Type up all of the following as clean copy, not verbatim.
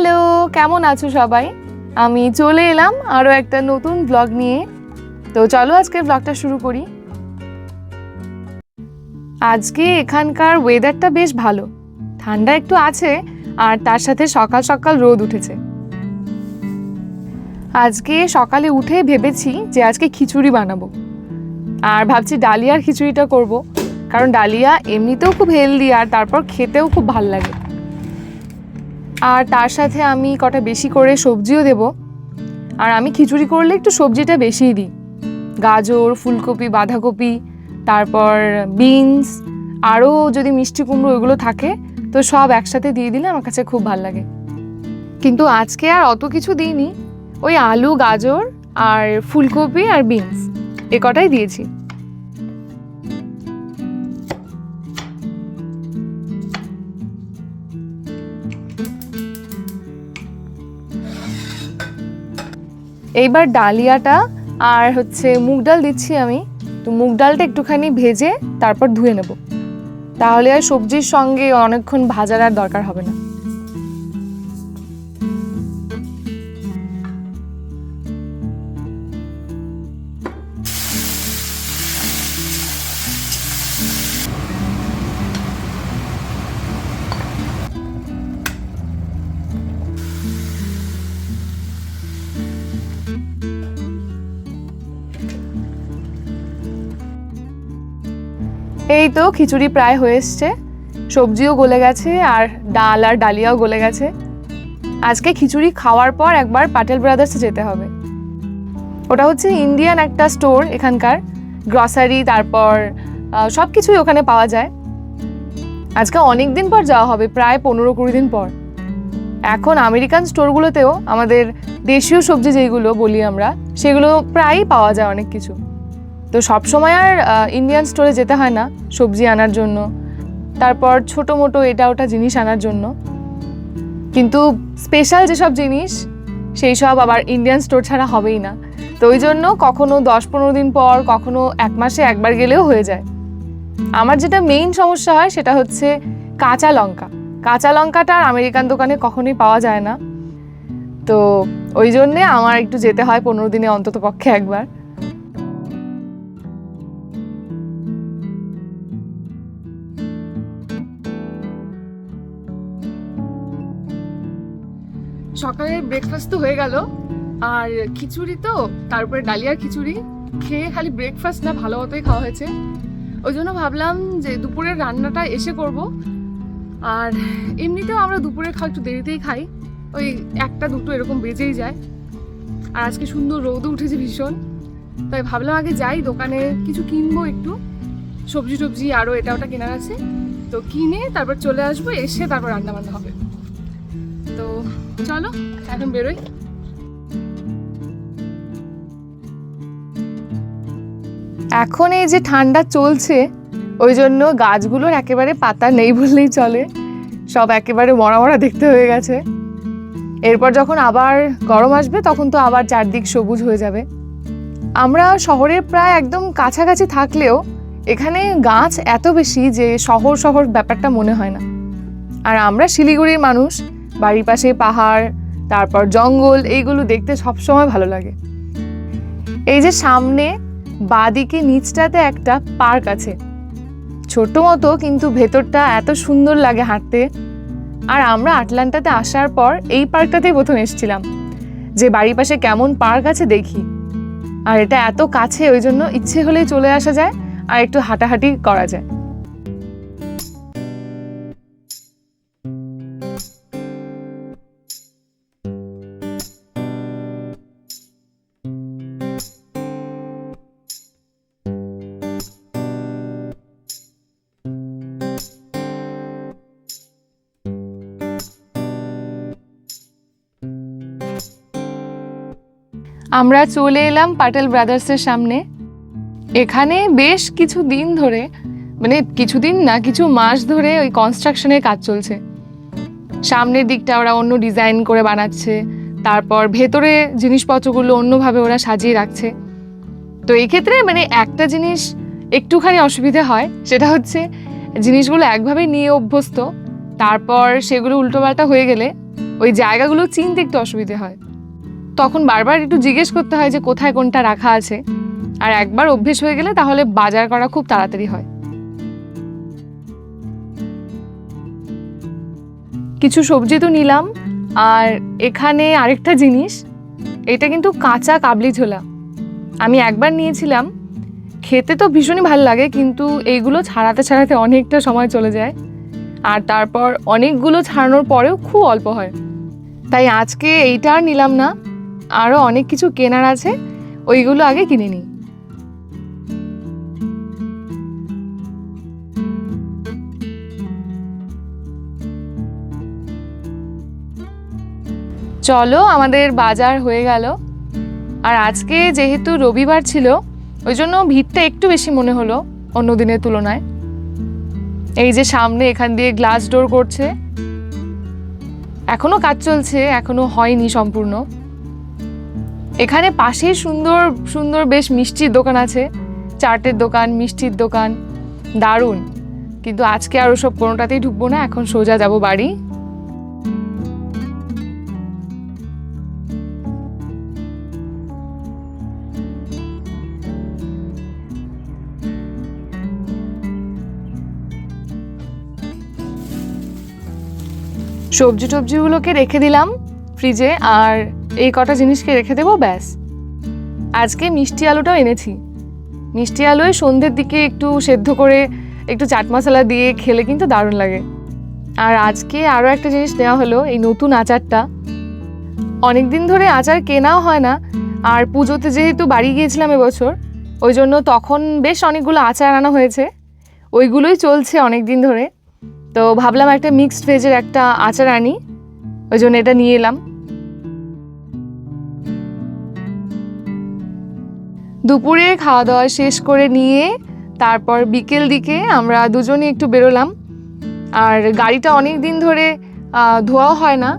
Hello, কেমন আছো সবাই? আমি চলে এলাম আরও একটা নতুন ব্লগ নিয়ে। তো চলো আজকে ব্লগটা শুরু করি। আজকে এখানকার ওয়েদারটা বেশ ভালো, ঠান্ডা একটু আছে আর তার সাথে সকাল সকাল রোদ উঠেছে। আজকে সকালে উঠে ভেবেছি যে আজকে খিচুড়ি বানাবো, আর ভাবছি ডালিয়ার খিচুড়িটা করব, কারণ ডালিয়া এমনিতেও খুব হেলদি আর তারপর খেতেও খুব ভাল লাগে। আর তার সাথে আমি কটা বেশি করে সবজিও দেব। আর আমি খিচুড়ি করলে একটু সবজিটা বেশিই দিই, গাজর, ফুলকপি, বাঁধাকপি, তারপর বিনস, আরও যদি মিষ্টি কুমড়ো ওইগুলো থাকে তো সব একসাথে দিয়ে দিলে আমার কাছে খুব ভাল লাগে। কিন্তু আজকে আর অত কিছু দিইনি, ওই আলু, গাজর আর ফুলকপি আর বিনস এ কটাই দিয়েছি। এইবার ডালিয়াটা আর মুগ ডাল দিচ্ছি আমি। তো মুগ ডালটা একটুখানি ভেজে তারপর ধুয়ে নেব, তাহলে আর সবজির সঙ্গে অনেকক্ষণ ভাজার আর দরকার হবে না। এই তো খিচুড়ি প্রায় হয়ে এসছে, সবজিও গলে গেছে আর ডাল আর ডালিয়াও গলে গেছে। আজকে খিচুড়ি খাওয়ার পর একবার পাটেল ব্রাদার্সে যেতে হবে। ওটা ইন্ডিয়ান একটা স্টোর, এখানকার গ্রসারি, তারপর সব কিছুই ওখানে পাওয়া যায়। আজকে অনেক দিন পর যাওয়া হবে, প্রায় 15-20 দিন পর। এখন আমেরিকান স্টোরগুলোতেও আমাদের দেশীয় সবজি যেগুলো বলি আমরা, সেগুলো প্রায়ই পাওয়া যায় অনেক কিছু। তো সবসময় আর ইন্ডিয়ান স্টোরে যেতে হয় না সবজি আনার জন্য, তারপর ছোটো মোটো এটা ওটা জিনিস আনার জন্য। কিন্তু স্পেশাল যেসব জিনিস সেই সব আবার ইন্ডিয়ান স্টোর ছাড়া হবেই না। তো ওই জন্য কখনো 10-15 দিন পর, কখনো 1 মাসে একবার গেলেও হয়ে যায়। আমার যেটা মেইন সমস্যা হয় সেটা কাঁচা লঙ্কা। কাঁচা লঙ্কাটা আর আমেরিকান দোকানে কখনোই পাওয়া যায় না। তো ওই জন্যে আমার একটু যেতে হয় 15 দিনে অন্তত পক্ষে একবার। সকালে ব্রেকফাস্ট তো হয়ে গেল, আর খিচুড়ি তো, তারপরে ডালিয়ার খিচুড়ি খেয়ে খালি ব্রেকফাস্ট না, ভালো মতোই খাওয়া হয়েছে। ওই জন্য ভাবলাম যে দুপুরের রান্নাটা এসে করব। আর এমনিতেও আমরা দুপুরের খাওয়া একটু দেরিতেই খাই, ওই 1টা-2টো এরকম বেজেই যায়। আর আজকে সুন্দর রোদও উঠেছে ভীষণ, তাই ভাবলাম আগে যাই দোকানে, কিছু কিনবো, একটু সবজি আরও এটা ওটা কেনার আছে। তো কিনে তারপর চলে আসবো, এসে তারপর রান্না বান্না হবে। তো চলো এখন বেরোই। এখন এই যে ঠান্ডা চলছে, ওই জন্য গাছগুলোর একেবারে পাতা নেই বললেই চলে, সব একেবারে মরা মরা দেখতে হয়ে গেছে। এরপর যখন আবার গরম আসবে তখন তো আবার চারদিক সবুজ হয়ে যাবে। আমরা শহরের প্রায় একদম কাছাকাছি থাকলেও এখানে গাছ এত বেশি যে শহর শহর ব্যাপারটা মনে হয় না। আর আমরা শিলিগুড়ির মানুষ, বাড়ির পাশে পাহাড়, তারপর জঙ্গল, এইগুলো দেখতে সবসময় ভালো লাগে। এই যে সামনে বাঁদিকে নিচটাতে একটা পার্ক আছে, ছোট মতো, কিন্তু ভেতরটা এত সুন্দর লাগে হাঁটতে। আর আমরা আটলান্টাতে আসার পর এই পার্কটাতেই প্রথম এসেছিলাম, যে বাড়ির পাশে কেমন পার্ক আছে দেখি। আর এটা এত কাছে, ওই জন্য ইচ্ছে হলেই চলে আসা যায় আর একটু হাঁটাহাঁটি করা যায়। আমরা চলে এলাম পাটেল ব্রাদার্সের সামনে। এখানে বেশ কিছু দিন ধরে, মানে কিছুদিন না, কিছু মাস ধরে ওই কনস্ট্রাকশনের কাজ চলছে। সামনের দিকটা ওরা অন্য ডিজাইন করে বানাচ্ছে, তারপর ভেতরে জিনিসপত্রগুলো অন্যভাবে ওরা সাজিয়ে রাখছে। তো এই ক্ষেত্রে একটা জিনিস একটুখানি অসুবিধা হয়, সেটা জিনিসগুলো একভাবে নিয়ে অভ্যস্ত, তারপর সেগুলো উল্টোপাল্টা হয়ে গেলে ওই জায়গাগুলো চিনতে একটু অসুবিধে হয়, তখন বারবার একটু জিজ্ঞেস করতে হয় যে কোথায় কোনটা রাখা আছে। আর একবার অভ্যেস হয়ে গেলে তাহলে বাজার করা খুব তাড়াতাড়ি হয়। কিছু সবজি তো নিলাম, আর এখানে আরেকটা জিনিস, এটা কিন্তু কাঁচা কাবলি ছোলা। আমি একবার নিয়েছিলাম, খেতে তো ভীষণই ভালো লাগে, কিন্তু এইগুলো ছাড়াতে ছাড়াতে অনেকটা সময় চলে যায়, আর তারপর অনেকগুলো ছাড়ানোর পরেও খুব অল্প হয়। তাই আজকে এইটা আর নিলাম না, আরও অনেক কিছু কেনার আছে, ওইগুলো আগে কিনে নিই। চলো, আমাদের বাজার হয়ে গেল। আর আজকে যেহেতু রবিবার ছিল, ওই জন্য ভিড়টা একটু বেশি মনে হলো অন্য দিনের তুলনায়। এই যে সামনে এখান দিয়ে গ্লাস ডোর করছে, এখনো কাজ চলছে, এখনো হয়নি সম্পূর্ণ। এখানে পাশেই সুন্দর সুন্দর বেশ মিষ্টির দোকান আছে, চাটের দোকান, মিষ্টির দোকান, দারুণ। কিন্তু আজকে আর ওসব কোনোটাতেই ঢুকবো না, এখন সোজা যাব বাড়ি। সবজি টবজিগুলোকে রেখে দিলাম ফ্রিজে, আর এই কটা জিনিসকে রেখে দেবো, ব্যাস। আজকে মিষ্টি আলুটাও এনেছি। মিষ্টি আলু সন্ধ্যের দিকে একটু সেদ্ধ করে একটু চাট মশলা দিয়ে খেলে কিন্তু দারুণ লাগে। আর আজকে আরও একটা জিনিস নেওয়া হলো, এই নতুন আচারটা। অনেক দিন ধরে আচার কেনাও হয় না, আর পুজোতে যেহেতু বাড়ি গিয়েছিলাম এবছর, ওই জন্য তখন বেশ অনেকগুলো আচার আনা হয়েছে, ওইগুলোই চলছে অনেক দিন ধরে। তো ভাবলাম একটা মিক্সড ভেজের একটা আচার আনি, ওই জন্য এটা নিয়ে এলাম। দুপুরে খাওয়া দাওয়া শেষ করে নিয়ে তারপর বিকেল দিকে আমরা দুজনেই একটু বেরোলাম। আর গাড়িটা অনেক দিন ধরে ধোয়াও হয় না,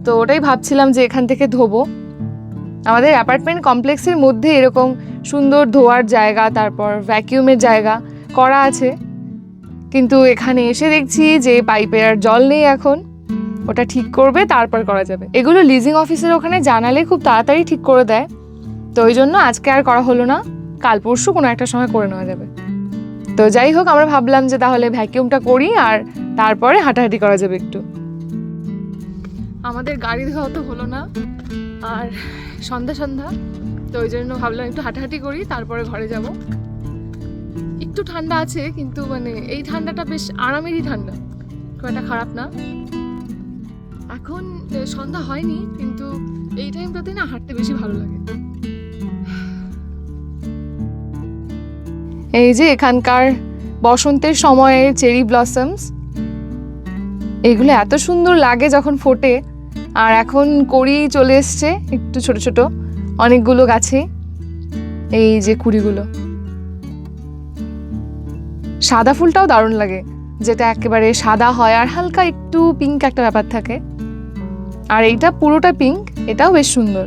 তো ওটাই ভাবছিলাম যে এখান থেকে ধোবো। আমাদের অ্যাপার্টমেন্ট কমপ্লেক্সের মধ্যে এরকম সুন্দর ধোয়ার জায়গা, তারপর ভ্যাকিউমের জায়গা করা আছে, কিন্তু এখানে এসে দেখছি যে পাইপের আর জল নেই এখন। ওটা ঠিক করবে, তারপর করা যাবে। এগুলো লিজিং অফিসের ওখানে জানালে খুব তাড়াতাড়ি ঠিক করে দেয়, তো ওই জন্য আজকে আর করা হলো না, কাল পরশু কোনো একটা সময় করে নেওয়া যাবে। তো যাই হোক, আমরা ভাবলাম যে তাহলে ভ্যাকিউমটা করি, আর তারপরে হাঁটাহাঁটি করা যাবে একটু। আমাদের গাড়ি ধোয়া তো হলো না, আর সন্ধ্যা সন্ধ্যা, তো ওই জন্য ভাবলাম একটু হাঁটাহাঁটি করি, তারপরে ঘরে যাব। একটু ঠান্ডা আছে, কিন্তু মানে এই ঠান্ডাটা বেশ আরামেরই ঠান্ডা, খুব একটা খারাপ না। এখন সন্ধ্যা হয়নি, কিন্তু এই টাইমটাতে না হাঁটতে বেশি ভালো লাগে। এই যে এখানকার বসন্তের সময়ে চেরি ব্লসমস, এগুলো এত সুন্দর লাগে যখন ফোটে। আর এখন কড়ি চলে এসছে একটু ছোট ছোট অনেকগুলো গাছে, এই যে কুড়িগুলো। সাদা ফুলটাও দারুণ লাগে, যেটা একেবারে সাদা হয় আর হালকা একটু পিঙ্ক একটা ব্যাপার থাকে। আর এইটা পুরোটা পিঙ্ক, এটাও বেশ সুন্দর।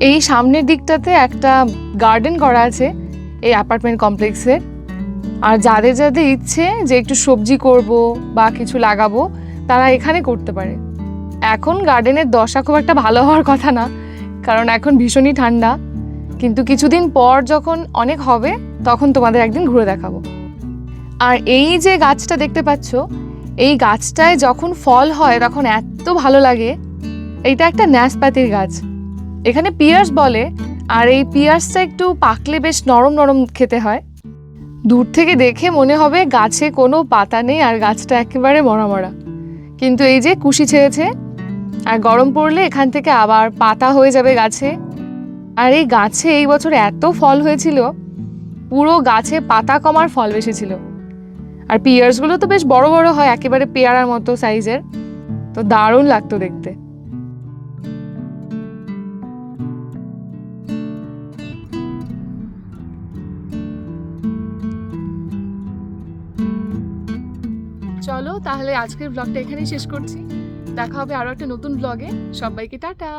এই সামনের দিকটাতে একটা গার্ডেন করা আছে এই অ্যাপার্টমেন্ট কমপ্লেক্সে। আর যাদের যাদের ইচ্ছে যে একটু সবজি করব বা কিছু লাগাবো, তারা এখানে করতে পারে। এখন গার্ডেনের দশা খুব একটা ভালো হওয়ার কথা না, কারণ এখন ভীষণই ঠান্ডা, কিন্তু কিছুদিন পর যখন অনেক হবে তখন তোমাদের একদিন ঘুরে দেখাবো। আর এই যে গাছটা দেখতে পাচ্ছ, এই গাছটায় যখন ফল হয় তখন এত ভালো লাগে। এইটা একটা ন্যাসপাতির গাছ, এখানে পিয়ার্স বলে। আর এই পিয়ার্সটা একটু পাকলে বেশ নরম নরম খেতে হয়। দূর থেকে দেখে মনে হবে গাছে কোনো পাতা নেই আর গাছটা একেবারে মরা মরা, কিন্তু এই যে কুশি ছেড়েছে, আর গরম পড়লে এখান থেকে আবার পাতা হয়ে যাবে গাছে। আর এই গাছে এই বছর এত ফল হয়েছিল, পুরো গাছে পাতা কমার ফল বেশি ছিল। আর পিয়ার্সগুলো তো বেশ বড় বড় হয়, একেবারে পেয়ারার মতো সাইজের, তো দারুণ লাগতো দেখতে। চলো তাহলে আজকের ব্লগটা এখানেই শেষ করছি, দেখা হবে আরো একটা নতুন ব্লগে। সবাইকে টাটা।